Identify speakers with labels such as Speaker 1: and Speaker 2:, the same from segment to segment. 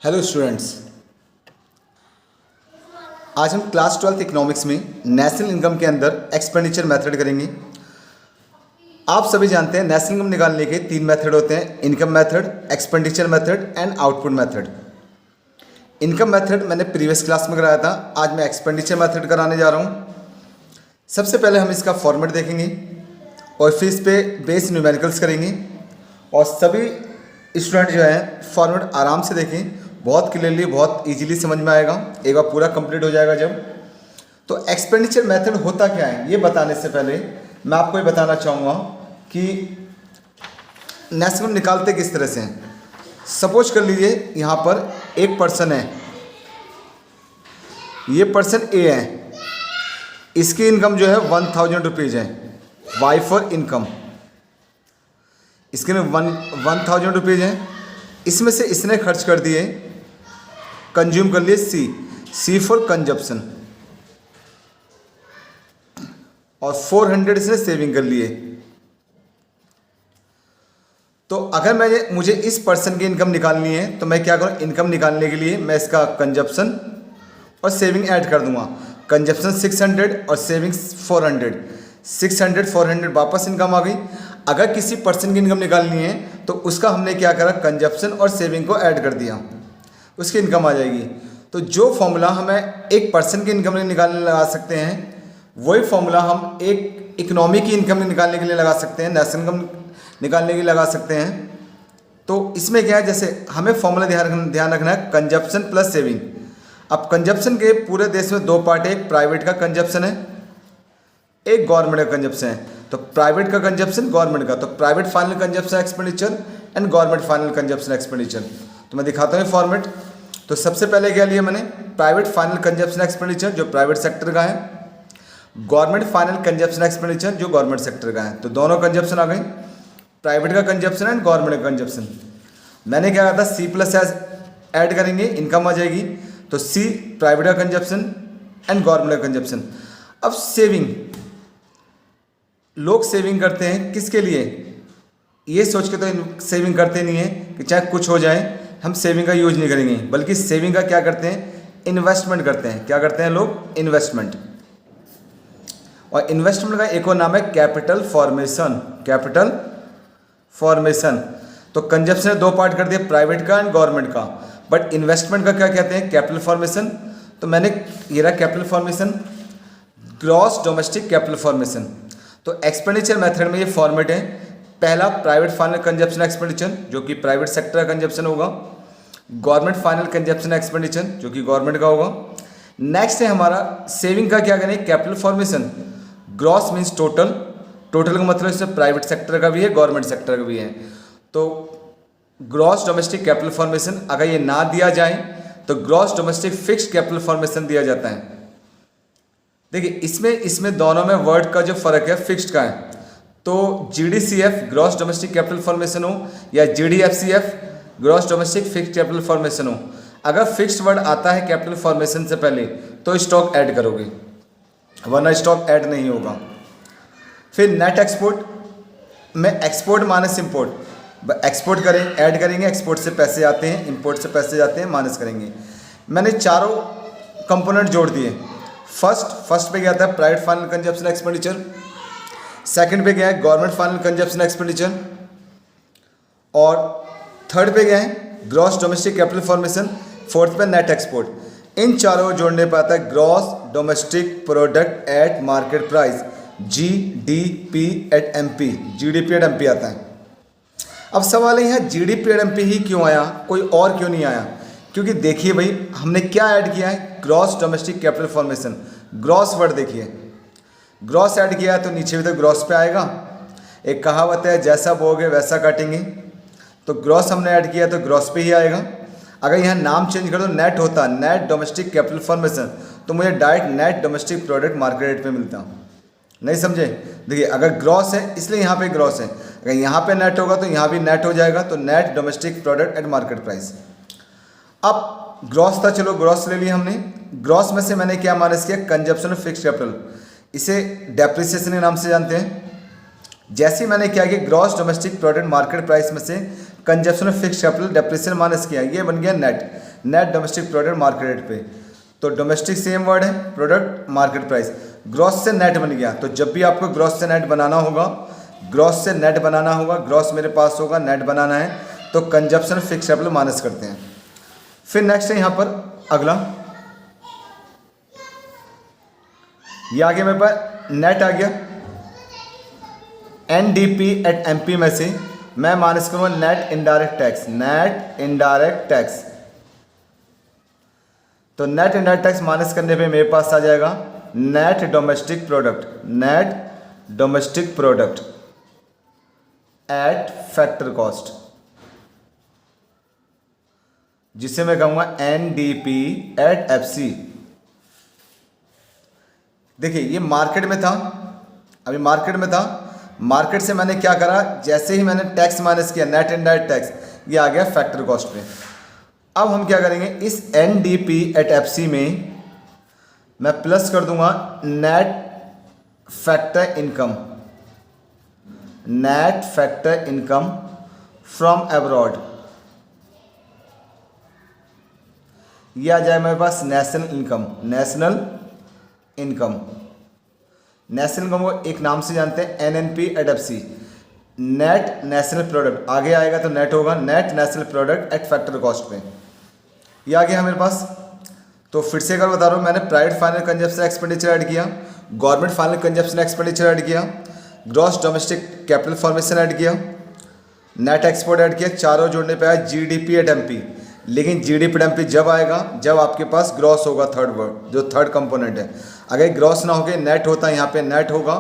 Speaker 1: Hello students, आज हम class 12th economics में नेशनल इनकम के अंदर एक्सपेंडिचर मेथड करेंगे। आप सभी जानते हैं नेशनल इनकम निकालने के तीन मेथड होते हैं, income method, expenditure method and output method. Income method मैंने प्रीवियस क्लास में कराया था, आज मैं एक्सपेंडिचर मेथड कराने जा रहा हूँ। सबसे पहले हम इसका फॉर्मेट देखेंगे और फिर इस पे बेस न्यूमेरिकल्स करेंगे और सभी स्टूडेंट जो है फॉर्मेट आराम से देखें, बहुत क्लियरली, बहुत इजीली समझ में आएगा। एक बार पूरा कंप्लीट हो जाएगा जब। तो एक्सपेंडिचर मेथड होता क्या है ये बताने से पहले मैं आपको ये बताना चाहूँगा कि नेशनल इनकम निकालते किस तरह से हैं। सपोज कर लीजिए यहाँ पर एक पर्सन है, ये पर्सन ए है, इसकी इनकम जो है 1000 रुपीज़ है, वाई फॉर इनकम। इसके में 1000 रुपीज़ है, इसमें से इसने खर्च कर दिए, कंज्यूम कर लिए सी फॉर कंजप्शन, और 400 इसने सेविंग कर लिए। तो अगर मुझे इस पर्सन की इनकम निकालनी है तो मैं क्या करूँ, इनकम निकालने के लिए मैं इसका कंजप्शन और सेविंग ऐड कर दूंगा। कंजप्शन 600 और सेविंग्स 400, 600 400 वापस इनकम आ गई। अगर किसी पर्सन की इनकम निकालनी है तो उसका हमने क्या करा, कंजप्शन और सेविंग को ऐड कर दिया, उसकी इनकम आ जाएगी। तो जो फॉर्मूला हमें एक पर्सन की इनकम निकालने लगा सकते हैं, वही फॉर्मूला हम एक इकोनॉमी की इनकम निकालने के लिए लगा सकते हैं, नेशनल इनकम निकालने के लिए लगा सकते हैं। तो इसमें क्या है, जैसे हमें फॉर्मूला ध्यान रखना है, कंजप्शन प्लस सेविंग। अब कंजप्शन के पूरे देश में दो पार्ट है, एक प्राइवेट का कंजप्शन है, एक गवर्नमेंट का कंजप्शन है। तो प्राइवेट का कंजप्शन, गवर्नमेंट का, तो private final consumption expenditure and government final consumption expenditure. तो मैं दिखाता हूँ फॉर्मेट। तो सबसे पहले क्या लिया मैंने, प्राइवेट फाइनल कंजप्शन एक्सपेंडिचर जो प्राइवेट सेक्टर का है, गवर्नमेंट फाइनल कंजप्शन एक्सपेंडिचर जो गवर्नमेंट सेक्टर का है। तो दोनों कंजप्शन आ गए, प्राइवेट का कंजप्शन एंड गवर्नमेंट का कंजप्शन। मैंने क्या कहा था, सी प्लस एस ऐड करेंगे, इनकम आ जाएगी। तो सी प्राइवेट का कंजप्शन एंड गवर्नमेंट का कंजप्शन। अब सेविंग, लोग सेविंग करते हैं किसके लिए, ये सोच के तो सेविंग करते नहीं है कि चाहे कुछ हो जाए हम सेविंग का यूज नहीं करेंगे, बल्कि सेविंग का क्या करते हैं, इन्वेस्टमेंट करते हैं। क्या करते हैं लोग, इन्वेस्टमेंट। और इन्वेस्टमेंट का एक और नाम है कैपिटल फॉर्मेशन, कैपिटल फॉर्मेशन। तो कंजप्शन ने दो पार्ट कर दिए, प्राइवेट का एंड गवर्नमेंट का, बट इन्वेस्टमेंट का क्या कहते हैं, कैपिटल फॉर्मेशन। तो मैंने ये रहा capital formation, gross domestic capital formation. तो एक्सपेंडिचर मेथड में ये फॉर्मेट है, पहला प्राइवेट फाइनल कंजप्शन एक्सपेंडिचर जो कि प्राइवेट सेक्टर का कंजप्शन होगा, गवर्नमेंट फाइनल कंजप्शन एक्सपेंडिचर जो कि गवर्नमेंट का होगा। नेक्स्ट है हमारा सेविंग का, क्या करें, capital formation. Gross means total, total का मतलब इसमें प्राइवेट सेक्टर का भी है, गवर्नमेंट सेक्टर का भी है। तो ग्रॉस डोमेस्टिक कैपिटल फॉर्मेशन अगर ये ना दिया जाए तो gross domestic fixed capital formation दिया जाता है। देखिए इसमें दोनों में वर्ड का जो फर्क है फिक्स्ड का है। तो GDCF gross domestic capital formation हो या GDFCF gross domestic fixed capital formation हो, अगर फिक्स्ड वर्ड आता है कैपिटल फॉर्मेशन से पहले तो स्टॉक ऐड करोगे, वरना स्टॉक ऐड नहीं होगा। फिर नेट एक्सपोर्ट में एक्सपोर्ट माइनस इंपोर्ट, एक्सपोर्ट करें ऐड करेंगे, एक्सपोर्ट से पैसे आते हैं, इंपोर्ट से पैसे जाते हैं, माइनस करेंगे। मैंने चारों कंपोनेंट जोड़ दिए। फर्स्ट पे गया था private final consumption expenditure, second पे गया है गवर्नमेंट फाइनल कंजप्शन एक्सपेंडिचर, और थर्ड पे गया है gross domestic capital formation, fourth पे नेट एक्सपोर्ट। इन चारों को जोड़ने पर आता है gross domestic product at market price, GDP at MP, GDP at MP आता है। अब सवाल है यहाँ GDP एट MP ही क्यों आया, कोई और क्यों नहीं आया? क्योंकि देखिए भाई, हमने क्या ऐड किया है, gross domestic capital formation. Gross word देखिए, ग्रॉस ऐड किया है तो नीचे भी तो ग्रॉस पे आएगा। एक कहावत है, जैसा बोओगे वैसा काटेंगे। तो ग्रॉस हमने ऐड किया तो ग्रॉस पे ही आएगा। अगर यहाँ नाम चेंज कर दो, नेट होता नेट डोमेस्टिक कैपिटल फॉर्मेशन, तो मुझे direct net domestic product market rate पे मिलता। नहीं समझे? देखिए अगर ग्रॉस है इसलिए यहाँ पे ग्रॉस है, अगर यहाँ पे नेट होगा तो यहाँ भी नेट हो जाएगा, तो net domestic product at market price. अब ग्रॉस था, चलो ग्रॉस ले लिया हमने। ग्रॉस में से मैंने क्या माइनस किया, कंजप्शन ऑफ फिक्स्ड कैपिटल, इसे डेप्रिसिएशन के नाम से जानते हैं। जैसे मैंने क्या किया, gross domestic product market price में से consumption of fixed capital depreciation minus किया, ये बन गया net. Net domestic product market rate पे। तो डोमेस्टिक सेम वर्ड है, प्रोडक्ट मार्केट प्राइस, ग्रॉस से नेट बन गया। तो जब भी आपको ग्रॉस से नेट बनाना होगा, ग्रॉस से नेट बनाना होगा, ग्रॉस मेरे पास होगा, नेट बनाना है, तो कंजप्शन फिक्स कैपिटल माइनस करते हैं। फिर नेक्स्ट है यहाँ पर अगला, ये आगे मेरे पास नेट आ गया। NDP एट MP में से मैं माइनस करूँगा net indirect tax, net indirect tax. तो नेट इनडायरेक्ट टैक्स माइनस करने पे मेरे पास आ जाएगा net domestic product, net domestic product at factor cost, जिसे मैं कहूँगा NDP एट FC। देखिए ये मार्केट में था, अभी मार्केट में था, मार्केट से मैंने क्या करा, जैसे ही मैंने टैक्स माइनस किया नेट इनडायरेक्ट टैक्स, ये आ गया फैक्टर कॉस्ट पे। अब हम क्या करेंगे, इस NDP एट FC में मैं प्लस कर दूंगा net factor income, net factor income from abroad. ये आ जाए मेरे पास national income, national income. National income को एक नाम से जानते हैं NNP at FC, net national product. आगे आएगा तो नेट होगा net national product at factor cost पे। ये आ गया मेरे पास। तो फिर से अगर बता रहा हूँ, मैंने private final consumption expenditure add किया, government final consumption expenditure add किया, gross domestic capital formation add किया, नेट एक्सपोर्ट ऐड किया, चारों जोड़ने पे आया GDP एट MP। लेकिन GDP एट MP जब आएगा जब आपके पास ग्रॉस होगा, थर्ड वर्ड जो थर्ड कंपोनेंट है। अगर ग्रॉस ना होके नेट होता है, यहाँ पे नेट होगा,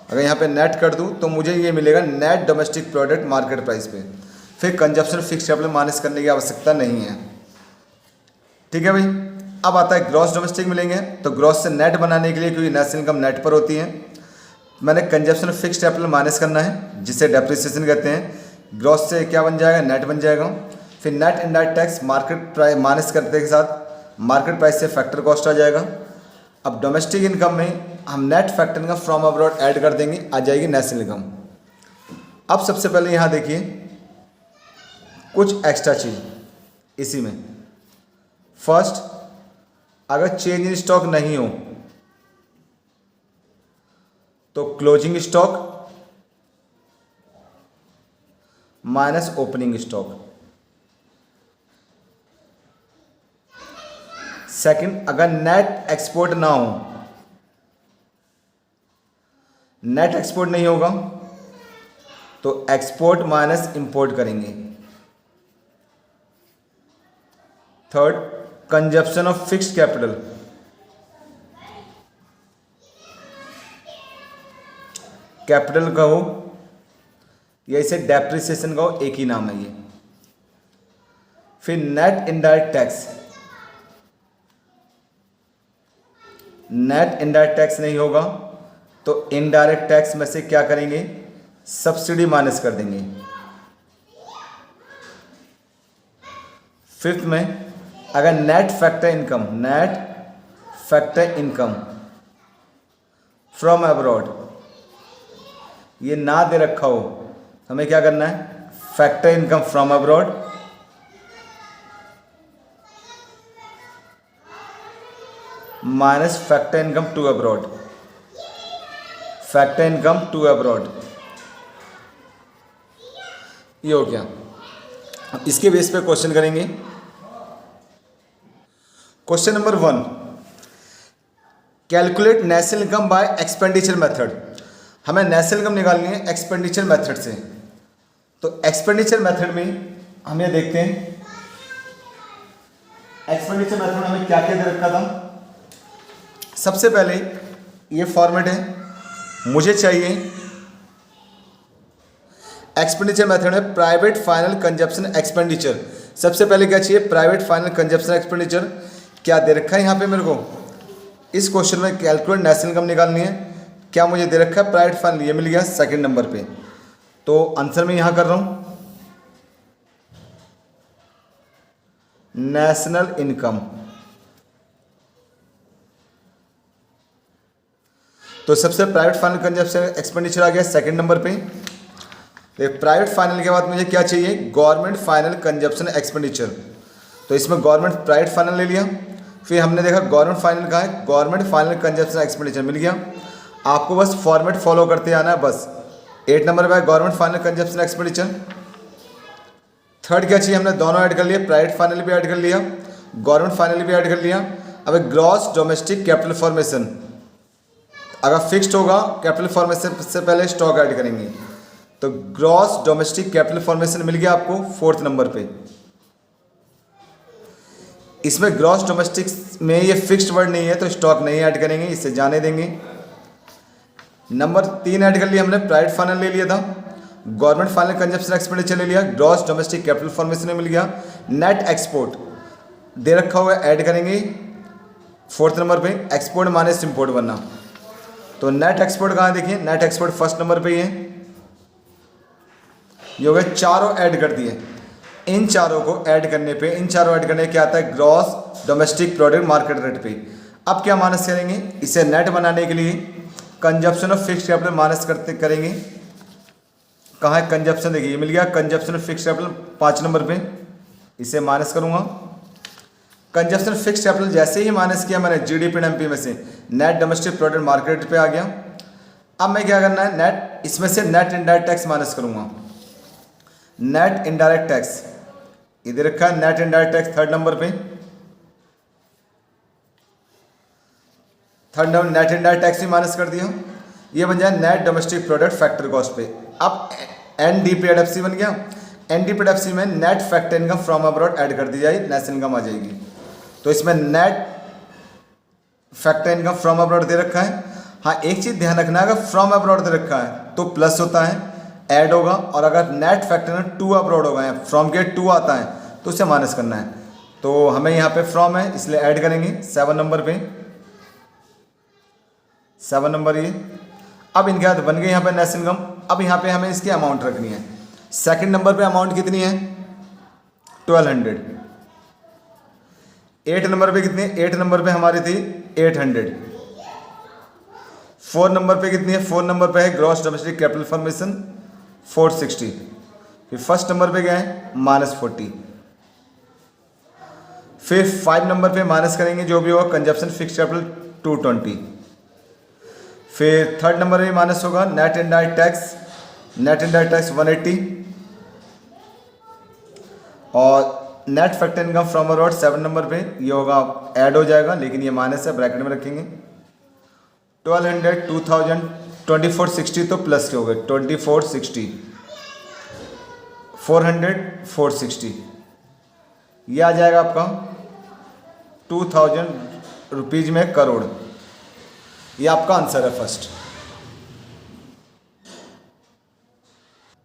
Speaker 1: अगर यहाँ पे नेट कर दूँ तो मुझे ये मिलेगा net domestic product market price पे। फिर कंजप्शन फिक्स कैपिटल माइनस करने की आवश्यकता नहीं है। ठीक है भाई। अब आता है ग्रॉस डोमेस्टिक मिलेंगे, तो ग्रॉस से नेट बनाने के लिए, क्योंकि नेशनल इनकम नेट पर होती है, मैंने कंजप्शन फिक्स कैपिटल माइनस करना है, जिसे डेप्रिसिएशन कहते हैं। ग्रॉस से क्या बन जाएगा, नेट बन जाएगा। फिर net indirect tax market price minus करने के साथ मार्केट प्राइस से फैक्टर कॉस्ट आ जाएगा। अब डोमेस्टिक इनकम में हम net factor income from abroad add कर देंगे, आ जाएगी नेशनल इनकम। अब सबसे पहले यहाँ देखिए कुछ एक्स्ट्रा चीज़ इसी में। फर्स्ट, अगर चेंज इन स्टॉक नहीं हो तो closing stock minus opening stock. Second, अगर नेट एक्सपोर्ट ना हो, नेट एक्सपोर्ट नहीं होगा तो एक्सपोर्ट माइनस इंपोर्ट करेंगे। Third, consumption of fixed capital, capital का हो या इसे डेप्रिसिएशन का हो, एक ही नाम है ये। फिर net indirect tax, net indirect tax नहीं होगा तो इनडायरेक्ट टैक्स में से क्या करेंगे, सब्सिडी माइनस कर देंगे। फिफ्थ में, अगर net factor income, net factor income from abroad ये ना दे रखा हो, हमें क्या करना है, factor income from abroad minus factor income to abroad, factor income to abroad. ये हो गया। अब इसके बेस पे क्वेश्चन करेंगे। Question number 1, calculate national income by expenditure method. हमें नेशनल इनकम निकालनी है एक्सपेंडिचर मेथड से। तो एक्सपेंडिचर मेथड में हम ये देखते हैं, एक्सपेंडिचर मेथड में हमें क्या क्या दे रखा था। सबसे पहले ये फॉर्मेट है, मुझे चाहिए एक्सपेंडिचर मेथड में प्राइवेट फाइनल कंजप्शन एक्सपेंडिचर। सबसे पहले क्या चाहिए, प्राइवेट फाइनल कंजप्शन एक्सपेंडिचर। क्या दे रखा है यहाँ पे मेरे को, इस क्वेश्चन में कैलकुलेट नेशनल इनकम निकालनी है। क्या मुझे दे रखा है, प्राइवेट फाइनल, ये मिल गया सेकंड नंबर पे। तो आंसर मैं यहाँ कर रहा हूँ नेशनल इनकम। तो सबसे प्राइवेट फाइनल कंजप्शन एक्सपेंडिचर आ गया सेकंड नंबर पे। प्राइवेट फाइनल के बाद मुझे क्या चाहिए, गवर्नमेंट फाइनल कंजप्शन एक्सपेंडिचर। तो इसमें गवर्नमेंट प्राइवेट फाइनल ले लिया। फिर हमने देखा गवर्नमेंट फाइनल कहाँ है, गवर्नमेंट फाइनल कंजप्शन एक्सपेंडिचर मिल गया। आपको बस फॉर्मेट फॉलो करते आना है बस। 8 नंबर पे है government final consumption expenditure. Third क्या चाहिए, हमने दोनों ऐड कर लिए, प्राइवेट फाइनल भी ऐड कर लिया, गवर्नमेंट फाइनल भी ऐड कर लिया। अब ग्रॉस डोमेस्टिक कैपिटल फॉर्मेशन, अगर फिक्स्ड होगा कैपिटल फॉर्मेशन से पहले स्टॉक ऐड करेंगे। तो ग्रॉस डोमेस्टिक कैपिटल फॉर्मेशन मिल गया आपको 4th नंबर पे। इसमें ग्रॉस डोमेस्टिक में ये फिक्स्ड वर्ड नहीं है तो स्टॉक नहीं ऐड करेंगे, इसे जाने देंगे। नंबर 3 ऐड कर लिया हमने, प्राइवेट फाइनल ले लिया था, गवर्नमेंट फाइनल कंजप्शन एक्सपेंडिचर ले लिया, ग्रॉस डोमेस्टिक कैपिटल फॉर्मेशन में मिल गया। नेट एक्सपोर्ट दे रखा हुआ ऐड करेंगे 4th नंबर पे, एक्सपोर्ट माइनस इंपोर्ट बनना। तो नेट एक्सपोर्ट कहाँ देखिए, नेट एक्सपोर्ट 1st नंबर पे ही है। ये हो गए चारों ऐड कर दिए। इन चारों को ऐड करने पे, इन चारों ऐड करने क्या आता है, gross domestic product market rate पे। अब क्या माइनस करेंगे, इसे नेट बनाने के लिए consumption of fixed capital minus करते करेंगे। कहाँ है कंजप्शन, देखिए ये मिल गया consumption of fixed capital 5 number पे, इसे माइनस करूँगा। कंजप्शन फिक्स्ड कैपिटल जैसे ही माइनस किया मैंने जीडीपी एंड एमपी में से, net domestic product market rate पे आ गया। अब मैं क्या करना है, नेट इसमें से नेट इनडायरेक्ट टैक्स माइनस करूँगा। नेट इनडायरेक्ट टैक्स इधर रखा है, net indirect tax 3rd number पे। 3rd number net indirect tax भी माइनस कर दिया, ये बन जाए net domestic product factor cost पे। अब एनडीपीएडएफसी बन गया। एनडीपीएडएफसी में net factor income from abroad add कर दी जाएगी, नेशनल इनकम आ जाएगी। तो इसमें net factor income from abroad दे रखा है। हाँ एक चीज़ ध्यान रखना है, अगर फ्रॉम अब्रॉड दे रखा है तो प्लस होता है, ऐड होगा, और अगर नेट फैक्टर में टू अब्रॉड होगा, फ्रॉम के 2 आता है तो उसे माइनस करना है। तो हमें यहाँ पे फ्रॉम है इसलिए ऐड करेंगे 7 नंबर पे, 7 नंबर ये। अब इनके बाद बन गए यहाँ पे नेशनल इनकम। अब यहाँ पे हमें इसकी अमाउंट रखनी है। 2nd नंबर पे अमाउंट कितनी है, 1200। 8 नंबर पे कितनी है, 8 नंबर पे हमारी थी 800। 4 नंबर पे कितनी है, 4 नंबर पे है ग्रॉस डोमेस्टिक कैपिटल फॉर्मेशन 460। फिर 1st नंबर पे गए -40। फिर 5 नंबर पे माइनस करेंगे जो भी होगा कंजप्शन फिक्स्ड कैपिटल 220। फिर 3rd नंबर में माइनस होगा net indirect tax, net indirect tax 180, और net factor income from abroad 7 number पे ये होगा ऐड हो जाएगा, लेकिन ये माइनस है, ब्रैकेट में रखेंगे। 1200 2000 2460 तो प्लस के हो गए 2460, 400 460, ये आ जाएगा आपका 2000 रुपीज़ में करोड़। ये आपका आंसर है फर्स्ट।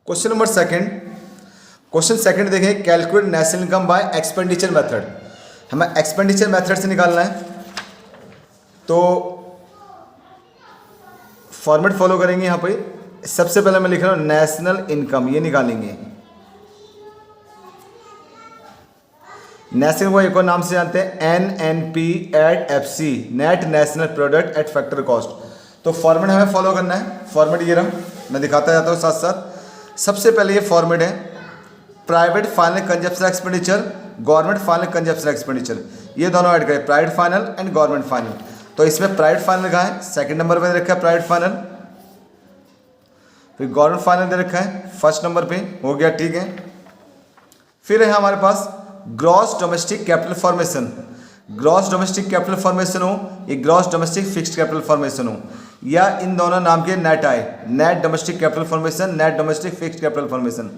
Speaker 1: क्वेश्चन नंबर 2, क्वेश्चन 2 देखें, calculate national income by expenditure method. हमें एक्सपेंडिचर मेथड से निकालना है, तो फॉर्मेट फॉलो करेंगे। यहाँ पे सबसे पहले मैं लिख रहा हूँ नेशनल इनकम, ये निकालेंगे। नेशनल को एक और नाम से जानते हैं NNP@FC, net national product at factor cost. तो फॉर्मेट हमें फॉलो करना है। फॉर्मेट ये रहा, मैं दिखाता जाता हूँ साथ साथ। सबसे पहले ये फॉर्मेट है private final consumption expenditure, government final consumption expenditure, ये दोनों ऐड करें, private final and government final. तो इसमें प्राइवेट फाइनल कहाँ है, 2nd नंबर पे रखा है प्राइवेट फाइनल। फिर गवर्नमेंट फाइनल दे रखा है 1st नंबर पे, हो गया ठीक है। फिर है हमारे पास gross domestic capital formation. Gross domestic capital formation हो, ये gross domestic fixed capital formation हो, या इन दोनों नाम के नेट आए, net domestic capital formation, net domestic fixed capital formation.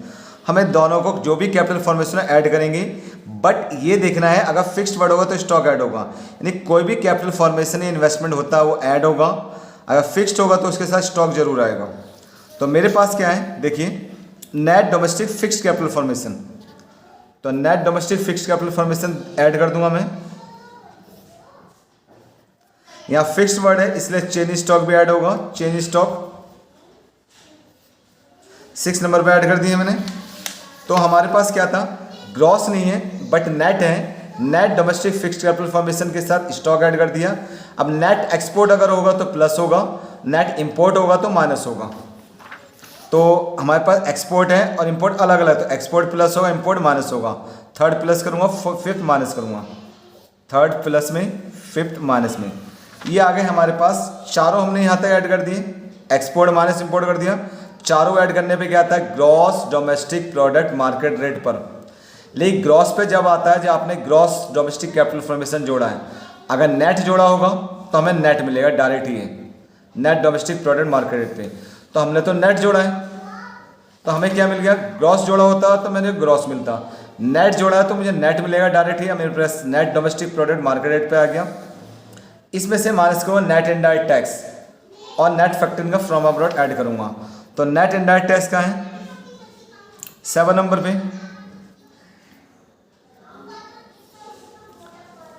Speaker 1: हमें दोनों को जो भी कैपिटल फॉर्मेशन है ऐड करेंगे, बट ये देखना है अगर फिक्स्ड वर्ड होगा तो स्टॉक ऐड होगा, यानी कोई भी कैपिटल फॉर्मेशन या इन्वेस्टमेंट होता है वो ऐड होगा, अगर फिक्स्ड होगा तो उसके साथ स्टॉक जरूर आएगा। तो मेरे पास क्या है देखिए, net domestic fixed capital formation, तो net domestic fixed capital formation add कर दूंगा मैं। यहाँ फिक्स्ड वर्ड है इसलिए चेंज स्टॉक भी ऐड होगा, चेंज स्टॉक 6 नंबर पे ऐड कर दिए मैंने। तो हमारे पास क्या था, ग्रॉस नहीं है बट नेट है, net domestic fixed capital formation के साथ स्टॉक ऐड कर दिया। अब नेट एक्सपोर्ट अगर होगा तो प्लस होगा, नेट इंपोर्ट होगा तो माइनस होगा। तो हमारे पास एक्सपोर्ट है और इंपोर्ट अलग अलग, तो एक्सपोर्ट प्लस होगा, इंपोर्ट माइनस होगा। थर्ड प्लस करूँगा, फिफ्थ माइनस करूँगा, थर्ड प्लस में फिफ्थ माइनस में। ये आ गए हमारे पास चारों, हमने यहाँ तक ऐड कर दिए, एक्सपोर्ट माइनस इंपोर्ट कर दिया। चारों ऐड करने पे क्या आता है, gross domestic product market rate पर। लेकिन ग्रॉस पे जब आता है, जब आपने ग्रॉस डोमेस्टिक कैपिटल फॉर्मेशन जोड़ा है, अगर नेट जोड़ा होगा तो हमें नेट मिलेगा डायरेक्ट ही है, net domestic product market rate पे। तो हमने तो नेट जोड़ा है तो हमें क्या मिल गया, ग्रॉस जोड़ा होता तो मैंने ग्रॉस मिलता, नेट जोड़ा है तो मुझे नेट मिलेगा डायरेक्ट ही, मेरे पास net domestic product market rate पे आ गया। इसमें से माइनस करूँगा नेट इनडायरेक्ट टैक्स और नेट फैक्टरिंग का फ्रॉम अब्रॉड ऐड करूँगा। तो नेट इनडायरेक्ट टैक्स का है 7 नंबर पे,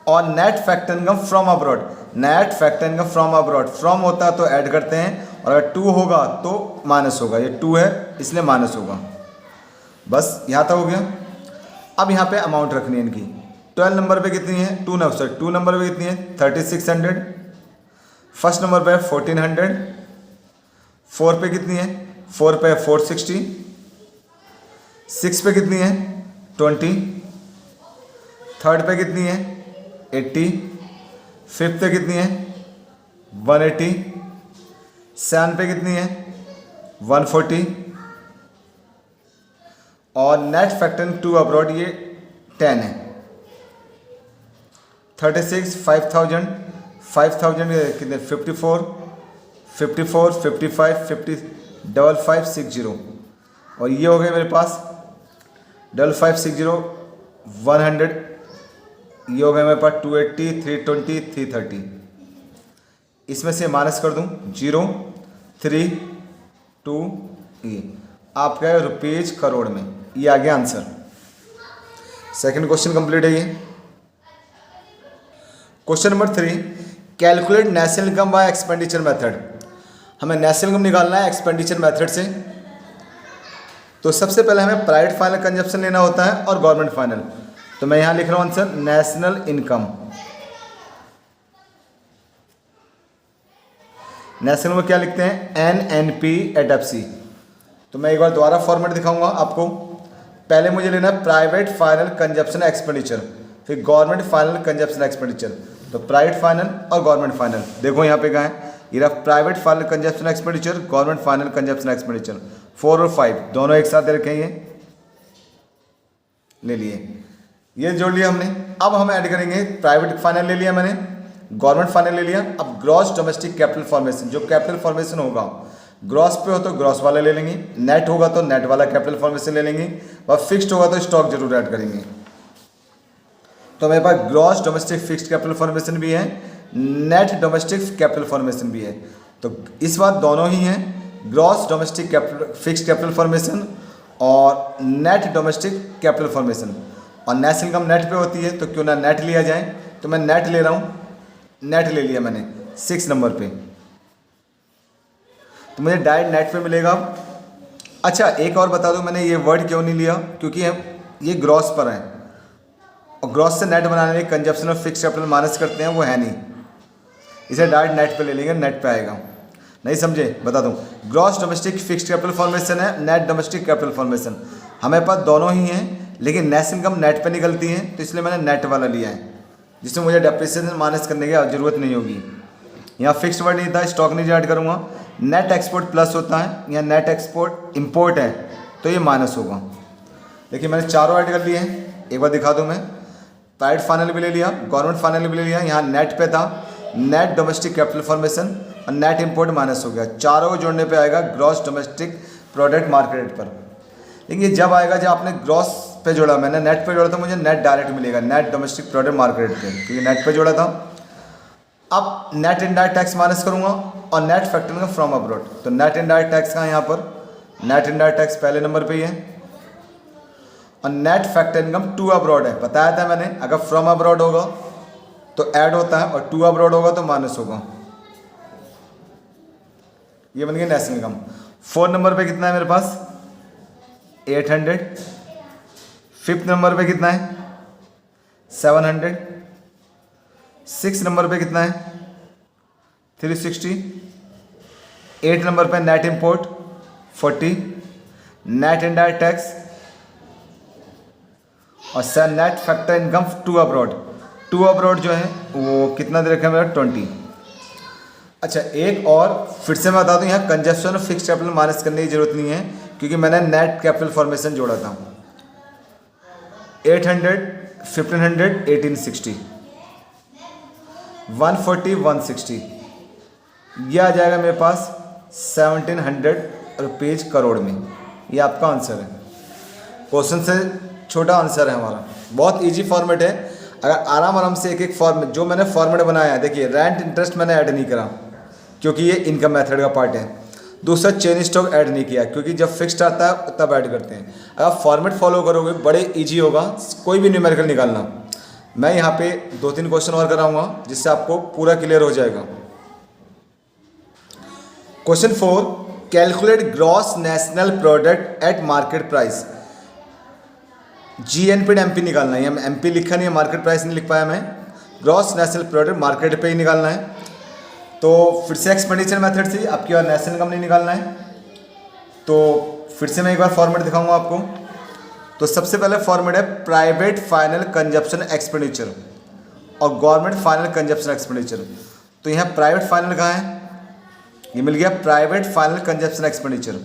Speaker 1: और net factor income from abroad, net factor income from abroad, from होता है तो ऐड करते हैं, और अगर 2 होगा तो माइनस होगा, ये 2 है इसलिए माइनस होगा। बस यहाँ तक हो गया। अब यहाँ पे अमाउंट रखनी है इनकी। 12 नंबर पे कितनी है, 2 नंबर पे कितनी है 3600, फर्स्ट नंबर पे 1400, 4 पे कितनी है, 4 पे 460, 6 पे कितनी है 20, थर्ड पे कितनी है 80, फिफ्थ पे कितनी है 180, 7 पे कितनी है 140, और नेट फैक्टरिंग टू अब्रॉड ये 10 है। 36, 5000 कितने 54, 55, 50, 5560, और ये हो गए मेरे पास 5560, 100, ये हो गया मेरे पास 280, 320, 330। इसमें से माइनस कर दूं 0, 3, 2, ये आपका रुपीज करोड़ में, ये आ गया आंसर। सेकंड क्वेश्चन कंप्लीट है ये। Question number 3, calculate national income by expenditure method. हमें नेशनल इनकम निकालना है एक्सपेंडिचर मेथड से। तो सबसे पहले हमें प्राइवेट फाइनल कंजप्शन लेना होता है और गवर्नमेंट फाइनल। तो मैं यहां लिख रहा हूं आंसर नेशनल इनकम। नेशनल में क्या लिखते हैं NNP/FC। तो मैं एक बार दोबारा फॉर्मेट दिखाऊंगा आपको। पहले मुझे लेना है प्राइवेट फाइनल कंजप्शन एक्सपेंडिचर, फिर गवर्नमेंट फाइनल कंजप्शन एक्सपेंडिचर। तो प्राइवेट फाइनल और गवर्नमेंट फाइनल, देखो यहाँ पे कहाँ है, ये रहा private final consumption expenditure, government final consumption expenditure. 4 और 5 दोनों एक साथ दे रखे हैं, ये ले लिए, ये जोड़ लिया हमने। अब हम ऐड करेंगे, प्राइवेट फाइनल ले लिया मैंने, गवर्नमेंट फाइनल ले लिया। अब ग्रॉस डोमेस्टिक कैपिटल फॉर्मेशन, जो कैपिटल फॉर्मेशन होगा ग्रॉस पे हो तो ग्रॉस वाला ले लेंगे, नेट होगा तो नेट वाला कैपिटल फॉर्मेशन ले लेंगे, और फिक्स्ड होगा तो स्टॉक जरूर ऐड करेंगे। तो मेरे पास gross domestic fixed capital formation भी है, नेट डोमेस्टिक कैपिटल फॉर्मेशन भी है। तो इस बार दोनों ही हैं, gross domestic capital fixed capital formation और नेट डोमेस्टिक कैपिटल फॉर्मेशन। और नेशनल इनकम नेट पे होती है तो क्यों ना नेट लिया जाए, तो मैं नेट ले रहा हूँ, नेट ले लिया मैंने 6 नंबर पे। तो मुझे डायरेक्ट नेट पे मिलेगा। अच्छा एक और बता दूं, मैंने ये वर्ड क्यों नहीं लिया, क्योंकि ये ग्रॉस पर है, और ग्रॉस से नेट बनाने में कंजप्शन और फिक्स कैपिटल माइनस करते हैं, वो है नहीं, इसे डायरेक्ट नेट पे ले लेंगे, नेट पे आएगा। नहीं समझे, बता दूं, gross domestic fixed capital formation है, नेट डोमेस्टिक कैपिटल फॉर्मेशन, हमें पास दोनों ही हैं, लेकिन नेशनल इनकम नेट पे निकलती है, तो इसलिए मैंने नेट वाला लिया है, जिसमें मुझे डेप्रिसिएशन माइनस करने की जरूरत नहीं होगी। यहाँ फिक्स्ड वर्ड नहीं था, स्टॉक नहीं ऐड करूँगा। नेट एक्सपोर्ट प्लस होता है, यहाँ नेट एक्सपोर्ट इंपोर्ट है तो ये माइनस होगा। देखिए मैंने चारों ऐड कर लिए हैं, एक बार दिखा दूँ मैं। प्राइवेट फाइनल भी ले लिया, गवर्नमेंट फाइनल भी ले लिया, यहाँ नेट पे था, नेट डोमेस्टिक कैपिटल फॉर्मेशन और नेट इंपोर्ट माइनस हो गया। चारों को जोड़ने पे आएगा gross domestic product market rate पर। लेकिन ये जब आएगा जब आपने ग्रॉस पे जोड़ा, मैंने नेट पे जोड़ा था, मुझे नेट डायरेक्ट मिलेगा, net domestic product market rate पे, क्योंकि नेट पे जोड़ा था। अब नेट इनडायरेक्ट टैक्स माइनस करूँगा और नेट फैक्टरिंग फ्रॉम अब्रॉड। तो नेट इनडायरेक्ट टैक्स का यहाँ पर, नेट इनडायरेक्ट टैक्स पहले नंबर पे ही है, और net factor income to abroad है। बताया था मैंने, अगर फ्रॉम अब्रॉड होगा तो ऐड होता है और टू अब्रॉड होगा तो माइनस होगा। ये बन गया नेशनल इनकम। 4 नंबर पे कितना है मेरे पास 800, 5th नंबर पे कितना है 700, 6 नंबर पे कितना है 360, 8 नंबर पे net import 40, net indirect tax और sir net factor income to abroad, to abroad जो है वो कितना दे रखा है मेरा 20। अच्छा एक और फिर से मैं बता दूं, यहाँ कंजप्शन और फिक्स कैपिटल माइनस करने की जरूरत नहीं है क्योंकि मैंने नेट कैपिटल फॉर्मेशन जोड़ा था। 800, 1500, 1860, 140, 160, यह आ जाएगा मेरे पास 1700 रुपीज़ करोड़ में। ये आपका आंसर है। क्वेश्चन से छोटा आंसर है हमारा, बहुत इजी फॉर्मेट है। अगर आराम से एक फॉर्मेट जो मैंने फॉर्मेट बनाया है, देखिए रेंट इंटरेस्ट मैंने ऐड नहीं करा क्योंकि ये इनकम मेथड का पार्ट है। दूसरा चेन स्टॉक ऐड नहीं किया क्योंकि जब फिक्स्ड आता है तब ऐड करते हैं। अगर फॉर्मेट फॉलो करोगे बड़े इजी होगा कोई भी न्यूमेरिकल निकालना। मैं यहाँ पे 2-3 क्वेश्चन और कराऊंगा जिससे आपको पूरा क्लियर हो जाएगा। Question 4, calculate gross national product at market price. GNP MP निकालना है, हम MP लिखा नहीं है, मार्केट प्राइस नहीं लिख पाया मैं। ग्रॉस नेशनल प्रोडक्ट मार्केट पे ही निकालना है। तो फिर से एक्सपेंडिचर मेथड से आपकी और नेशनल इनकम नहीं निकालना है। तो फिर से मैं एक बार फॉर्मेट दिखाऊंगा आपको। तो सबसे पहले फॉर्मेट है प्राइवेट फाइनल कंजप्शन एक्सपेंडिचर और गवर्नमेंट फाइनल कंजप्शन एक्सपेंडिचर। तो यहाँ प्राइवेट फाइनल कहाँ है, ये मिल गया प्राइवेट फाइनल कंजप्शन एक्सपेंडिचर।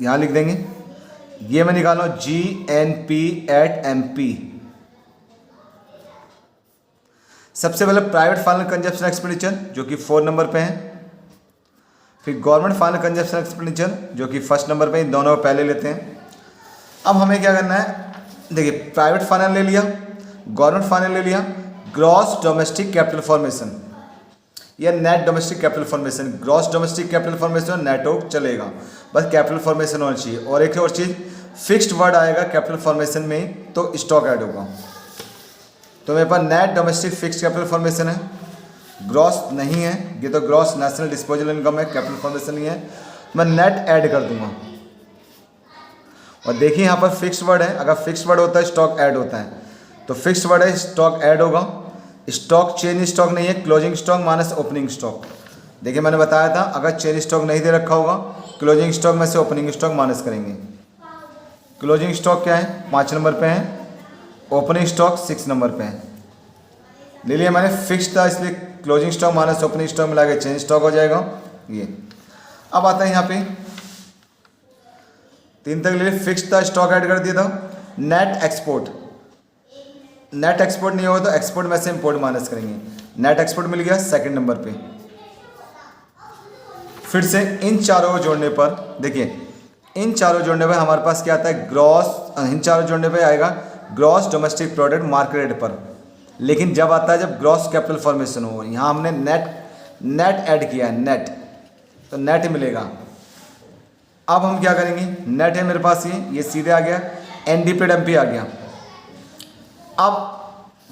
Speaker 1: यहाँ लिख देंगे, ये मैं निकालूँ GNP एट MP। सबसे पहले प्राइवेट फाइनल कंजप्शन एक्सपेंडिचर जो कि 4 नंबर पे है, फिर गवर्नमेंट फाइनल कंजप्शन एक्सपेंडिचर जो कि 1st नंबर पे, इन दोनों को पहले लेते हैं। अब हमें क्या करना है, देखिए प्राइवेट फाइनल ले लिया, गवर्नमेंट फाइनल ले लिया, ग्रॉस डोमेस्टिक कैपिटल फॉर्मेशन या net domestic capital formation. Gross domestic capital formation net हो चलेगा, बस कैपिटल फॉर्मेशन होना चाहिए। और एक और चीज़, फिक्स्ड वर्ड आएगा कैपिटल फॉर्मेशन में तो स्टॉक ऐड होगा। तो मेरे पास net domestic fixed capital formation है, ग्रॉस नहीं है, ये तो ग्रॉस नेशनल डिस्पोजेबल इनकम है, कैपिटल फॉर्मेशन नहीं है। मैं नेट ऐड कर दूंगा और देखिए यहाँ पर फिक्स्ड वर्ड है, अगर फिक्स्ड वर्ड होता है स्टॉक ऐड होता है, तो फिक्स्ड वर्ड है स्टॉक ऐड होगा। स्टॉक चेन स्टॉक नहीं है, closing stock minus opening stock. देखिए मैंने बताया था अगर चेन स्टॉक नहीं दे रखा होगा, क्लोजिंग स्टॉक में से ओपनिंग स्टॉक माइनस करेंगे। क्लोजिंग स्टॉक क्या है, 5 नंबर पे है, ओपनिंग स्टॉक 6 नंबर पे है। ले लिया मैंने, फिक्स्ड था इसलिए closing stock minus opening stock मिला के चेन स्टॉक हो जाएगा ये। अब आता है यहाँ पे 3 तक ले लिया, फिक्स्ड था स्टॉक ऐड कर दिया था। नेट एक्सपोर्ट, नेट एक्सपोर्ट नहीं होगा तो एक्सपोर्ट में से इंपोर्ट माइनस करेंगे। नेट एक्सपोर्ट मिल गया 2nd नंबर पे। फिर से इन चारों को जोड़ने पर, देखिए इन चारों जोड़ने पर हमारे पास क्या आता है, ग्रॉस, इन चारों जोड़ने पर आएगा gross domestic product market rate पर। लेकिन जब आता है जब ग्रॉस कैपिटल फॉर्मेशन हो, यहाँ हमने नेट ऐड किया है, नेट, तो नेट मिलेगा। अब हम क्या करेंगे, नेट है मेरे पास, ये सीधे आ गया, NDP एट MP आ गया। अब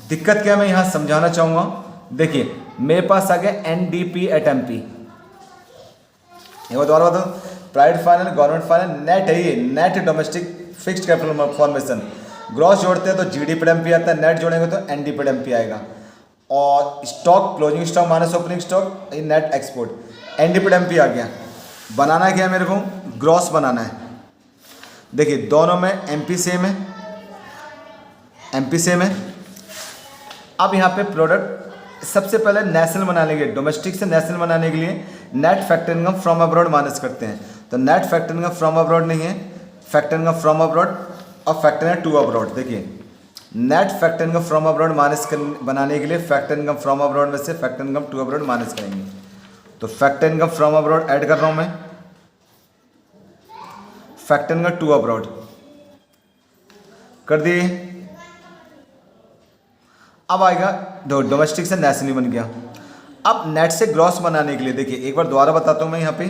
Speaker 1: दिक्कत क्या मैं यहाँ समझाना चाहूँगा, देखिए मेरे पास आ गया NDP एट MP। ये दोबारा बता, private final government final net है, ये net domestic fixed capital formation. Gross जोड़ते हैं तो GDP एट MP आता है, नेट जोड़ेंगे तो NDP एट MP आएगा। और stock closing stock minus opening stock, ये net export, NDP at MP आ गया। बनाना क्या है मेरे को, ग्रॉस बनाना है। देखिए दोनों में MP सेम है, MP सेम है। अब यहाँ पे प्रोडक्ट सबसे पहले नेशनल बनाने के लिए, डोमेस्टिक से नेशनल बनाने के लिए net factor income from abroad minus करते हैं। तो net factor income from abroad नहीं है, फैक्टर इनकम फ्रॉम अब्रॉड और फैक्टर है टू अब्रॉड। देखिए net factor income from abroad minus बनाने के लिए फैक्टर इनकम फ्रॉम अब्रॉड में से factor income to abroad minus करेंगे। तो factor income from abroad add कर रहा हूँ मैं, फैक्टर इनकम टू अब्रॉड कर दिए। अब आएगा डोमेस्टिक से नेशनली बन गया। अब नेट से ग्रॉस बनाने के लिए देखिए एक बार दोबारा बताता हूँ मैं, यहाँ पे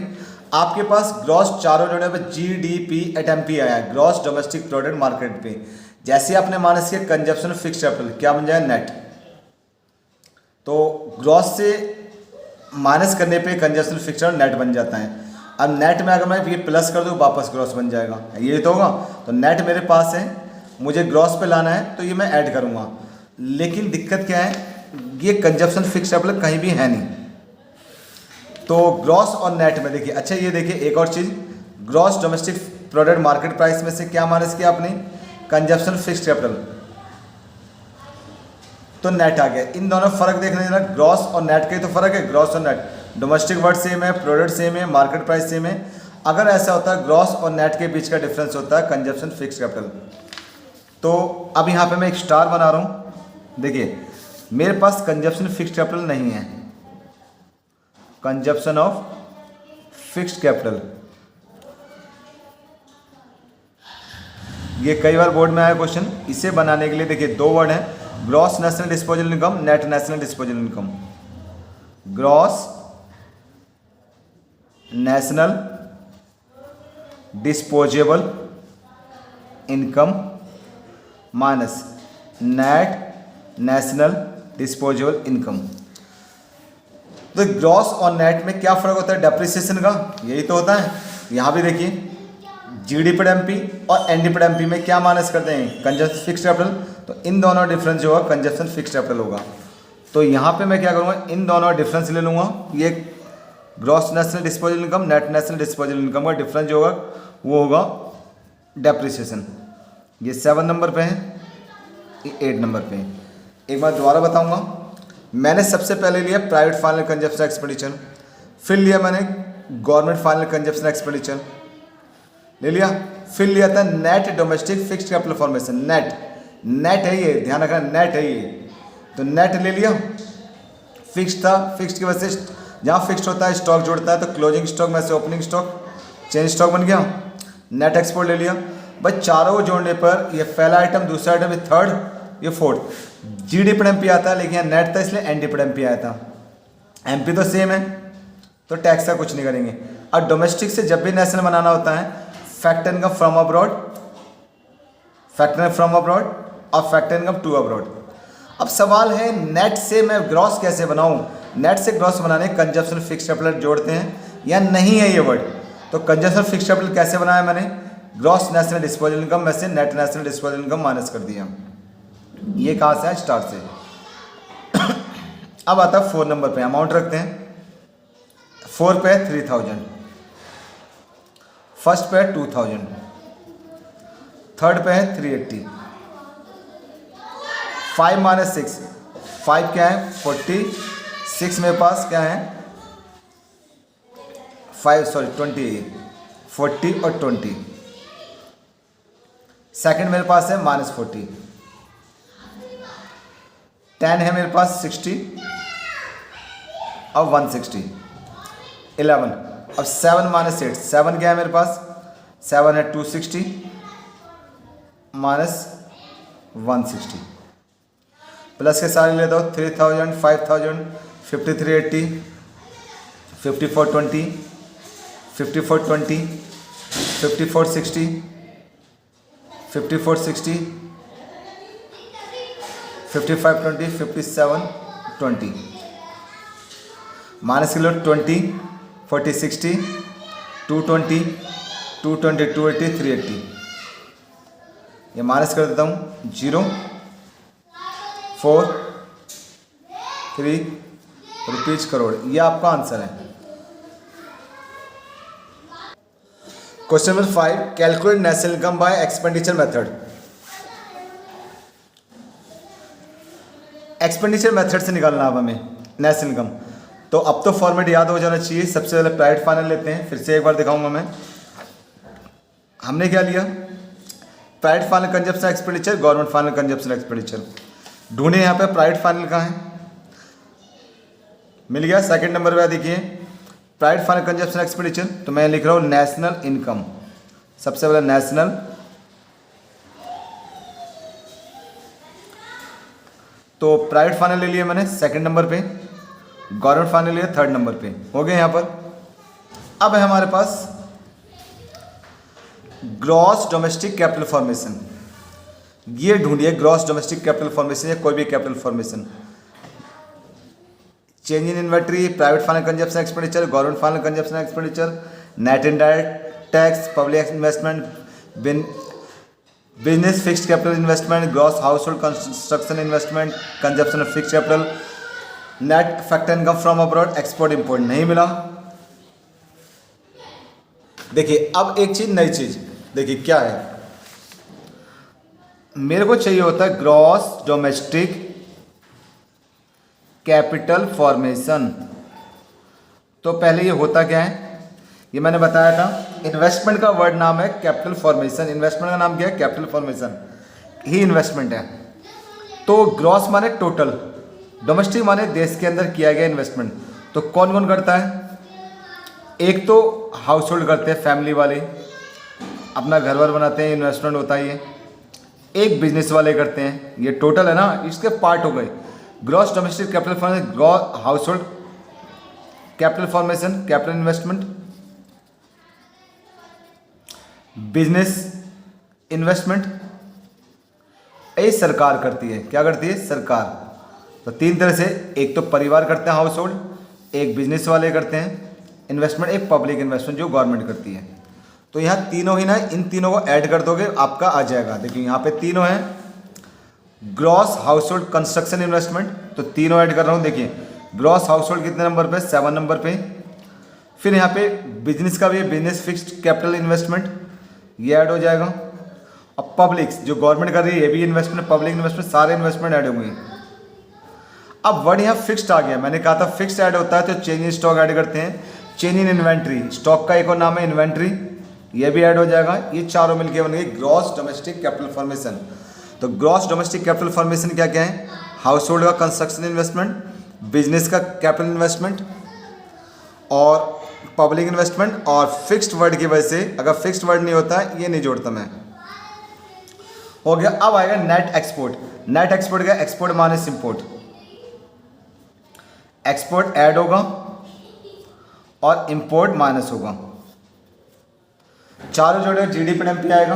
Speaker 1: आपके पास ग्रॉस चारों जोड़े पे GDP एट MP आया है, ग्रॉस डोमेस्टिक प्रोडक्ट मार्केट पे। जैसे आपने माइनस किया कंजप्शन फिक्स्ड कैपिटल, क्या बन जाए नेट। तो ग्रॉस से माइनस करने पे कंजप्शन फिक्स्ड कैपिटल नेट बन जाता है। अब नेट में अगर मैं ये प्लस कर दूँ वापस ग्रॉस बन जाएगा, ये तो होगा। तो नेट मेरे पास है, मुझे ग्रॉस पे लाना है तो ये मैं ऐड करूँगा। लेकिन दिक्कत क्या है, ये कंजप्शन फिक्स्ड कैपिटल कहीं भी है नहीं। तो ग्रॉस और नेट में देखिए, अच्छा ये देखिए एक और चीज़, gross domestic product market price में से क्या माइनस किया आपने, कंजप्शन फिक्स्ड कैपिटल, तो नेट आ गया। इन दोनों फर्क देखने देना, ग्रॉस और नेट का ही तो फर्क है, ग्रॉस और नेट। डोमेस्टिक वर्ड सेम है, प्रोडक्ट सेम है, मार्केट प्राइस सेम है। अगर ऐसा होता है ग्रॉस और नेट के बीच का डिफरेंस होता है कंजप्शन फिक्स्ड कैपिटल। तो अब यहाँ पे मैं एक स्टार बना रहा हूँ। देखिए मेरे पास कंजप्शन फिक्स्ड कैपिटल नहीं है, कंजप्शन ऑफ फिक्स्ड कैपिटल, ये कई बार बोर्ड में आया क्वेश्चन। इसे बनाने के लिए देखिए दो वर्ड हैं, gross national disposable income, net national disposable income. Gross national disposable income minus net national disposable income. तो ग्रॉस और नेट में क्या फर्क होता है, डेप्रिसिएशन का, यही तो होता है। यहाँ भी देखिए जीडीपीडीएमपी और एनडीपीडीएमपी में क्या माइनस करते हैं, कंजप्शन फिक्स्ड कैपिटल। तो इन दोनों डिफरेंस जो होगा कंजप्शन फिक्स्ड कैपिटल होगा। तो यहाँ पे मैं क्या करूँगा, इन दोनों डिफरेंस ले लूँगा। ये gross national disposable income, net national disposable income का डिफरेंस जो होगा वो होगा डेप्रिसिएशन। ये 7 नंबर पे है, ये 8 नंबर पे है। एक बार दोबारा बताऊँगा, मैंने सबसे पहले लिया प्राइवेट फाइनल कंजप्शन एक्सपेंडिचर, फिर लिया मैंने गवर्नमेंट फाइनल कंजप्शन एक्सपेंडिचर ले लिया, फिर लिया था net domestic fixed capital formation. Net है ये, ध्यान रखना नेट है ये। तो नेट ले लिया, फिक्स्ड था, फिक्स्ड की वजह से जहाँ फिक्स्ड होता है स्टॉक जोड़ता है, तो क्लोजिंग स्टॉक में से ओपनिंग स्टॉक, चेंज स्टॉक बन गया। नेट एक्सपोर्ट ले लिया, बस चारों को जोड़ने पर ये पहला आइटम, दूसरा आइटम, ये थर्ड, ये फोर्थ। जीडीपीडीएमपी आता है, लेकिन यहाँ नेट था इसलिए एनडीपीडीएमपी आया था। एमपी तो सेम है तो टैक्स का कुछ नहीं करेंगे। और डोमेस्टिक से जब भी नेशनल बनाना होता है factor income from abroad, factor from abroad और फैक्टर इनकम टू अब्रॉड। अब सवाल है नेट से मैं ग्रॉस कैसे बनाऊं, नेट से ग्रॉस बनाने कंजप्शन फिक्स्ड कैपिटल जोड़ते हैं या नहीं है ये वर्ड। तो कंजप्शन फिक्स्ड कैपिटल कैसे बनाया मैंने, ग्रॉस नेशनल डिस्पोजेबल इनकम में से net national disposable income minus कर दिया। ये कहाँ से है, स्टार्ट से। अब आता है 4 नंबर पे, अमाउंट रखते हैं। 4 पे 3000, फर्स्ट पे 2000, थर्ड पे है 380, 5 माइनस 6, 5 क्या है 40, 6 मेरे पास क्या है 20, 40 और 20। सेकंड मेरे पास है -40, 10 है मेरे पास 60 और 160, 11। अब 7 माइनस 8, 7 क्या है मेरे पास, 7 है 260 माइनस 160, प्लस के सारे लेता हूँ 3000, 5000, 5380, 5420, 5420, 5460, 5460, 5520, 5720, माइनस के लो 20, 40, 60, 220, 220, 280, 380। ये माइनस कर देता हूँ 0, 4, 3 रुपीज करोड़। ये आपका आंसर है। Question number 5, calculate national income by expenditure method. Expenditure method से निकालना अब हमें नेशनल इनकम। तो अब तो फॉर्मेट याद हो जाना चाहिए। सबसे पहले प्राइवेट फाइनल लेते हैं, फिर से एक बार दिखाऊंगा मैं। हमने क्या लिया, private final consumption expenditure, government final consumption expenditure. ढूंढे यहाँ पे प्राइवेट फाइनल कहाँ है, मिल गया। सेकंड नंबर पे देखिए प्राइवेट फाइनल कंजप्शन एक्सपेंडिचर, तो मैं लिख रहा हूँ नेशनल इनकम। सबसे पहले नेशनल, तो प्राइवेट फाइनल ले लिया मैंने सेकंड नंबर पे, गवर्नमेंट फाइनल लिया थर्ड नंबर पे, हो गए यहाँ पर। अब है हमारे पास ग्रॉस डोमेस्टिक कैपिटल फॉर्मेशन। ये ढूंढिए ग्रॉस डोमेस्टिक कैपिटल फॉर्मेशन या कोई भी capital formation. Change in inventory, private final consumption expenditure, government final consumption expenditure, net indirect tax, public investment, business fixed capital investment, gross house hold construction investment, consumption of fixed capital, net factor income from abroad, export import नहीं मिला। देखिए अब एक चीज, नई चीज, देखिए क्या है, मेरे को चाहिए होता है ग्रॉस डोमेस्टिक कैपिटल फॉर्मेशन। तो पहले ये होता क्या है, ये मैंने बताया था, इन्वेस्टमेंट का वर्ड नाम है कैपिटल फॉर्मेशन। इन्वेस्टमेंट का नाम क्या है, कैपिटल फॉर्मेशन ही इन्वेस्टमेंट है। तो ग्रॉस माने टोटल, डोमेस्टिक माने देश के अंदर किया गया इन्वेस्टमेंट। तो कौन कौन करता है, एक तो हाउस होल्ड करते हैं, फैमिली वाले अपना घर वर बनाते हैं, इन्वेस्टमेंट होता है ये। एक बिजनेस वाले करते हैं, ये टोटल है ना, इसके पार्ट हो गए। Gross domestic capital formation, gross house hold capital formation, capital investment, business investment, ये सरकार करती है। क्या करती है, सरकार। तो तीन तरह से, एक तो परिवार करते हैं हाउस होल्ड, एक बिजनेस वाले करते हैं इन्वेस्टमेंट, एक पब्लिक इन्वेस्टमेंट जो गवर्नमेंट करती है। तो यहाँ तीनों ही ना, इन तीनों को ऐड कर दोगे आपका आ जाएगा। देखिए यहाँ पे तीनों हैं, gross house hold construction investment, तो तीनों ऐड कर रहा हूँ। देखिए ग्रॉस हाउस होल्ड कितने नंबर पे, 7 नंबर पे। फिर यहाँ पे बिजनेस का भी है, बिजनेस फिक्स्ड कैपिटल इन्वेस्टमेंट, ये ऐड हो जाएगा। और पब्लिक जो गवर्नमेंट कर रही है, ये भी इन्वेस्टमेंट, पब्लिक इन्वेस्टमेंट, सारे इन्वेस्टमेंट ऐड होंगे। अब वर्ड यहाँ फिक्स्ड आ गया, मैंने कहा था फिक्स्ड ऐड होता है तो चेंज इन स्टॉक ऐड करते हैं, चेंज इन इन्वेंट्री, स्टॉक का एक और नाम है इन्वेंट्री, ये भी ऐड हो जाएगा। ये चारों मिलकर बन गई ग्रॉस डोमेस्टिक कैपिटल फॉर्मेशन। तो ग्रॉस डोमेस्टिक कैपिटल फॉर्मेशन क्या क्या है, हाउस होल्ड का कंस्ट्रक्शन इन्वेस्टमेंट, बिजनेस का कैपिटल इन्वेस्टमेंट और पब्लिक इन्वेस्टमेंट। और फिक्स्ड वर्ड की वजह से, अगर फिक्स्ड वर्ड नहीं होता ये नहीं जोड़ता मैं, हो गया। अब आएगा नेट एक्सपोर्ट। नेट एक्सपोर्ट का export minus import, export add होगा और इंपोर्ट माइनस होगा। चारों जोड़े जीडीपी एमपी आएगा,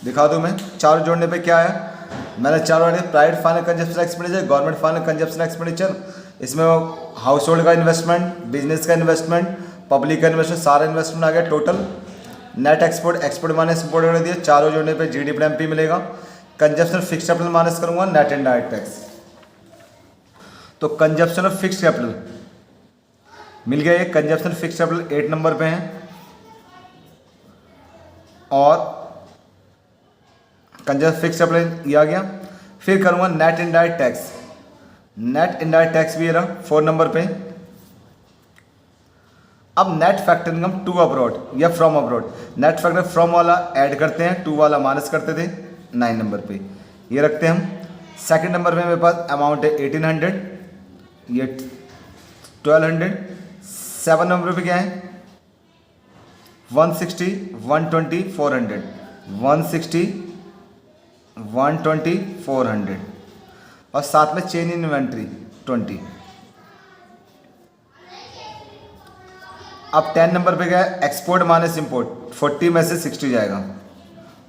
Speaker 1: दिखा दूं मैं। चारों जोड़ने पे क्या है, मैंने चारों private final consumption expenditure, government final consumption expenditure, इसमें हाउस होल्ड का इन्वेस्टमेंट, बिजनेस का इन्वेस्टमेंट, पब्लिक का इन्वेस्टमेंट, सारा इन्वेस्टमेंट आ गया total. Net export, export minus import कर दिया, चारों जोड़ने पे जीडीपी एमपी मिलेगा। कंजप्शन फिक्स कैपिटल माइनस करूंगा, नेट एंड डायरेक्ट टैक्स। तो कंजप्शन ऑफ फिक्स कैपिटल मिल गया, ये कंजप्शन फिक्स कैपिटल 8 नंबर पे है। और कंजप्शन फिक्स कैपिटल ये आ गया। फिर करूंगा net indirect tax, net indirect tax भी रहा 4 नंबर पे। अब net factor income to abroad या from abroad, net factor from वाला ऐड करते हैं, टू वाला माइनस करते थे, 9 नंबर पे ये रखते हैं हम। सेकंड नंबर पे मेरे पास अमाउंट है 1800, ये 1200। 7 नंबर पे क्या है 160, 120, 400, 160, 120, 400 और साथ में चेंज इन इन्वेंट्री 20। अब 10 नंबर पे क्या है एक्सपोर्ट माइनस इंपोर्ट, 40 में से 60 जाएगा,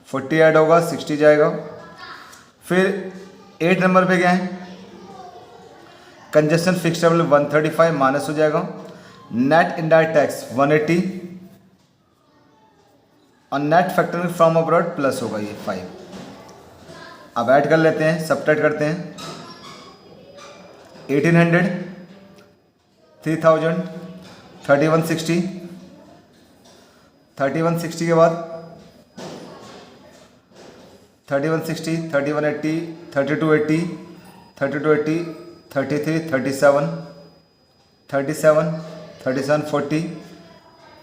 Speaker 1: 40 ऐड होगा, 60 जाएगा। फिर 8 नंबर पे क्या है कंजस्शन फिक्स्ड कैपिटल 135 माइनस हो जाएगा। नेट इनडायरेक्ट टैक्स 180 और net factoring from abroad plus होगा ये 5। अब ऐड कर लेते हैं, सब्ट्रैक्ट करते हैं। 1800, 3000, 3160, 3160 के बाद 3160, 3180, 3280, 3280, 33, 37, 37, 37, 40,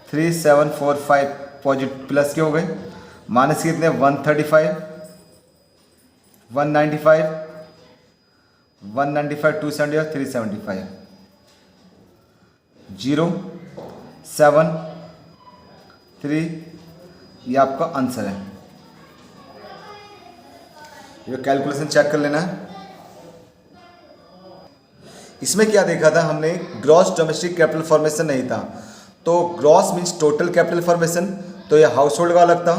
Speaker 1: 3745 पॉजिटिव प्लस के हो गए। माइनस कितने 135, 195, 195, 270 और 375, 0, 7, 3 ये आपका आंसर है। ये कैलकुलेशन चेक कर लेना है। इसमें क्या देखा था हमने, ग्रॉस डोमेस्टिक कैपिटल फॉर्मेशन नहीं था। तो gross means total capital formation, तो ये हाउस होल्ड का अलग था,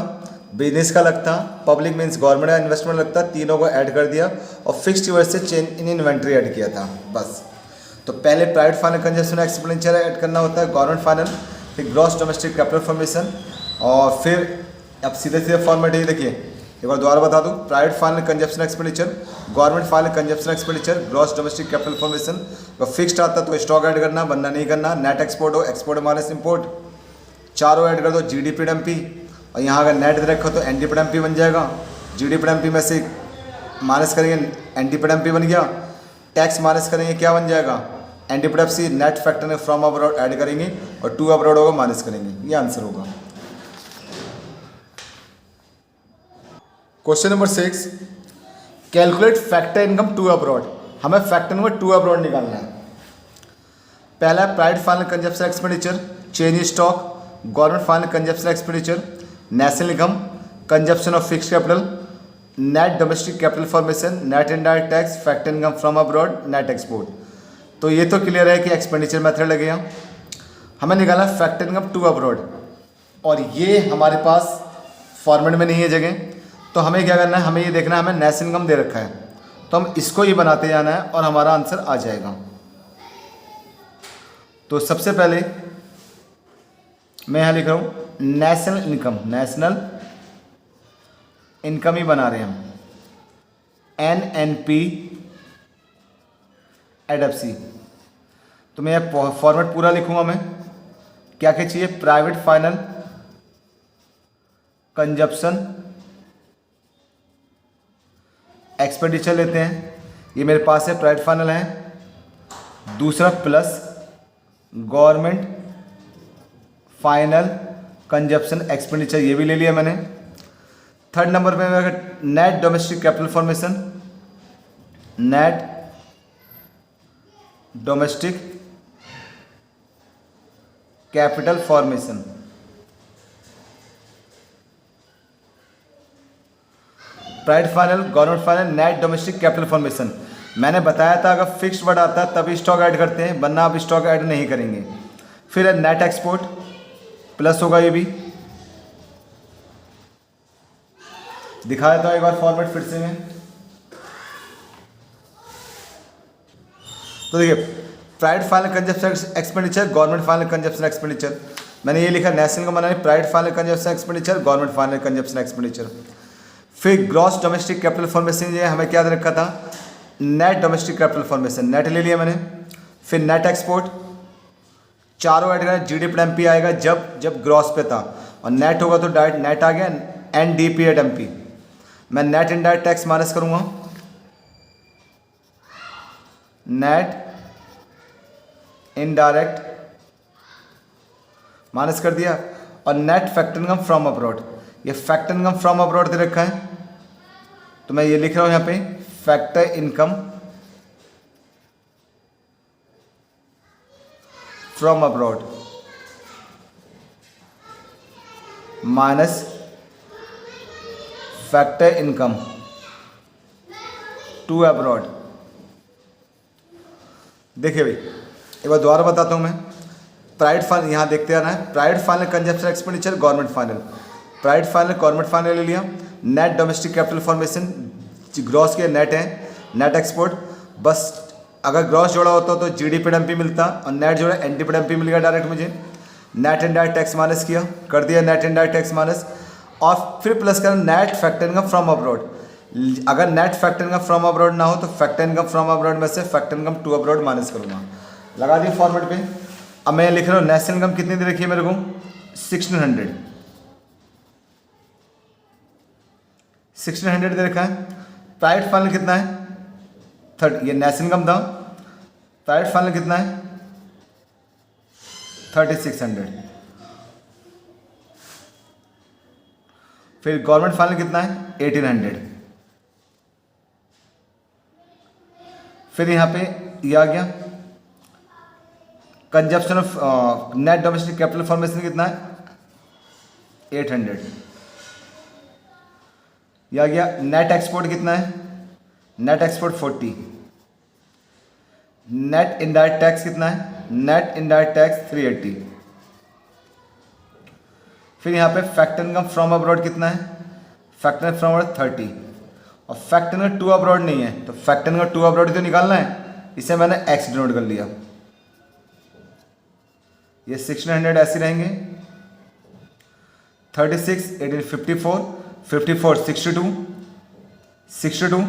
Speaker 1: बिजनेस का अलग था, पब्लिक मीन्स गवर्नमेंट का इन्वेस्टमेंट अलग था। तीनों को ऐड कर दिया और फिक्स्ड वर्ड से चेंज इन इन्वेंट्री ऐड किया था बस। तो पहले private final consumption expenditure add करना होता है, गवर्नमेंट फाइनल, फिर ग्रॉस डोमेस्टिक कैपिटल फॉर्मेशन और फिर अब सीधे सीधे फॉर्मेट ये देखिए, एक बार दोबारा बता दूं, private final consumption expenditure, government final consumption expenditure, gross domestic capital formation. तो फिक्स्ड आता तो स्टॉक ऐड करना, वरना नहीं करना। नेट एक्सपोर्ट हो, एक्सपोर्ट माइनस इंपोर्ट, चारों ऐड कर दो, जीडीपी डम्पी और यहाँ अगर नेट दे रखा हो तो N D point M P बन जाएगा। G D point M P में से माइनस करेंगे N D point M P बन गया। टैक्स माइनस करेंगे क्या बन जाएगा, N D point F C. Net factor में फ्रॉम अब्रॉड ऐड करेंगे और टू अब्रॉड होगा माइनस करेंगे, ये आंसर होगा। Question number 6, calculate factor income to abroad. हमें फैक्टर इनकम टू अब्रॉड निकालना है। पहला है private final consumption expenditure, change stock, government final consumption expenditure, national income, consumption of fix capital, net domestic capital formation, net indirect tax, factor income from abroad, net export. तो ये तो clear है कि expenditure method लगेगा। हमें निकाला factor income to abroad और ये हमारे पास फॉर्मेट में नहीं है जगह, तो हमें क्या करना है, हमें ये देखना है, हमें नेशनल इनकम दे रखा है तो हम इसको ही बनाते जाना है और हमारा आंसर आ जाएगा। तो सबसे पहले मैं यहाँ लिख रहा हूँ नेशनल इनकम, नेशनल इनकम ही बना रहे हैं हम, N N P at F C. तो मैं फॉर्मेट पूरा लिखूंगा। मैं क्या क्या चाहिए, प्राइवेट फाइनल कंजप्शन एक्सपेंडिचर लेते हैं, ये मेरे पास है, प्राइवेट फाइनल है। दूसरा plus government final consumption expenditure, ये भी ले लिया मैंने। थर्ड नंबर पे मैं net domestic capital formation, net domestic capital formation. Private final, government final, net domestic capital formation. मैंने बताया था अगर फिक्स्ड वर्ड आता है तभी स्टॉक ऐड करते हैं, वरना आप स्टॉक ऐड नहीं करेंगे। फिर है नेट एक्सपोर्ट, प्लस होगा, ये भी दिखा देता हूँ एक बार फॉर्मेट फिर से मैं। तो देखिए, private final consumption expenditure, government final consumption expenditure, मैंने ये लिखा नेशनल का बनाने private final consumption expenditure, government final consumption expenditure. फिर ग्रॉस डोमेस्टिक कैपिटल फॉर्मेशन, ये हमें क्या दे रखा था, net domestic capital formation, net ले लिया मैंने। फिर नेट एक्सपोर्ट, चारों ऐड करें, जीडी पर एमपी आएगा जब ग्रॉस पे था, और नेट होगा तो डायरेक्ट नेट आ गया, N D P at M P. मैं नेट इनडायरेक्ट टैक्स माइनस करूंगा, नेट इनडायरेक्ट माइनस कर दिया, और net factor income from abroad, ये फैक्टर इनकम फ्रॉम अब्रॉड दे रखा है तो मैं ये लिख रहा हूं यहाँ पे factor income from abroad minus factor income to abroad. देखिए भाई, एक बार दोबारा बताता हूँ मैं। प्राइवेट फाइनल यहाँ देखते आ रहा है, private final consumption expenditure, government final, private final government final ले लिया। Net domestic capital formation, gross के नेट है, नेट एक्सपोर्ट, बस अगर ग्रॉस जोड़ा होता तो जीडी पे एमपी मिलता और नेट जोड़ा एनडी पे एमपी मिल गया डायरेक्ट मुझे। नेट इनडायरेक्ट टैक्स माइनस किया, कर दिया नेट इनडायरेक्ट टैक्स माइनस, और फिर प्लस कर net factor income from abroad. अगर net factor income from abroad ना हो तो फैक्टर इनकम फ्रॉम अब्रॉड में से factor income to abroad minus करूँगा। लगा दिया फॉर्मेट पे। अब मैं लिख रहा हूँ नेशनल इनकम कितनी दे रखी है मेरे को, 1600 दे रखा है। प्राइवेट फाइनल कितना है, 30, ये नेशनल इनकम था। प्राइवेट फाइनल कितना है, 3600। फिर गवर्नमेंट फाइनल कितना है, 1800। फिर यहाँ पे ये आ गया consumption of net domestic capital formation कितना है, 800। ये आ गया नेट एक्सपोर्ट कितना है, net export 40। Net indirect tax कितना है, नेट इनडायरेक्ट टैक्स 380। फिर यहाँ पे फैक्टर इनकम फ्रॉम अब्रॉड कितना है, फैक्टर इनकम फ्रॉम अब्रॉड 30, और फैक्टर इनकम टू अब्रॉड नहीं है तो फैक्टर इनकम टू अब्रॉड तो निकालना है, इसे मैंने एक्स डिनोट कर लिया। ये 1600 ऐसे रहेंगे, 36, 18, 54, 54, 62, 62,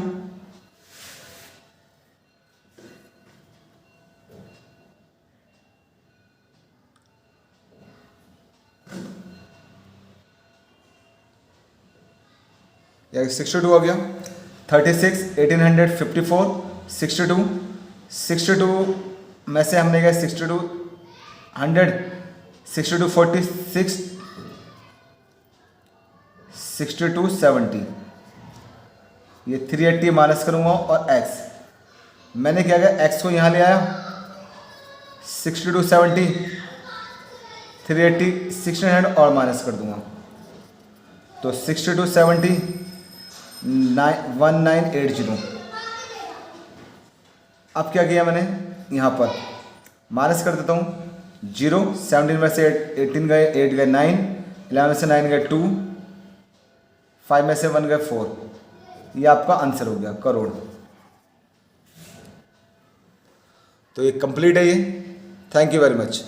Speaker 1: या 62 हो गया, 36 1854 62 62 में से हमने क्या 62 100 62 46 62 70, ये 380 माइनस करूँगा और x मैंने क्या किया x को यहाँ ले आया 62 70 380 1600 और माइनस कर दूँगा तो 62 70 1980। अब क्या किया मैंने यहाँ पर माइनस कर देता हूँ 0 17 में से 18 गए 8 गए 9 11 में से 9 गए 2 5 में से 1 गए 4, ये आपका आंसर हो गया करोड़। तो ये कंप्लीट है ये। Thank you very much.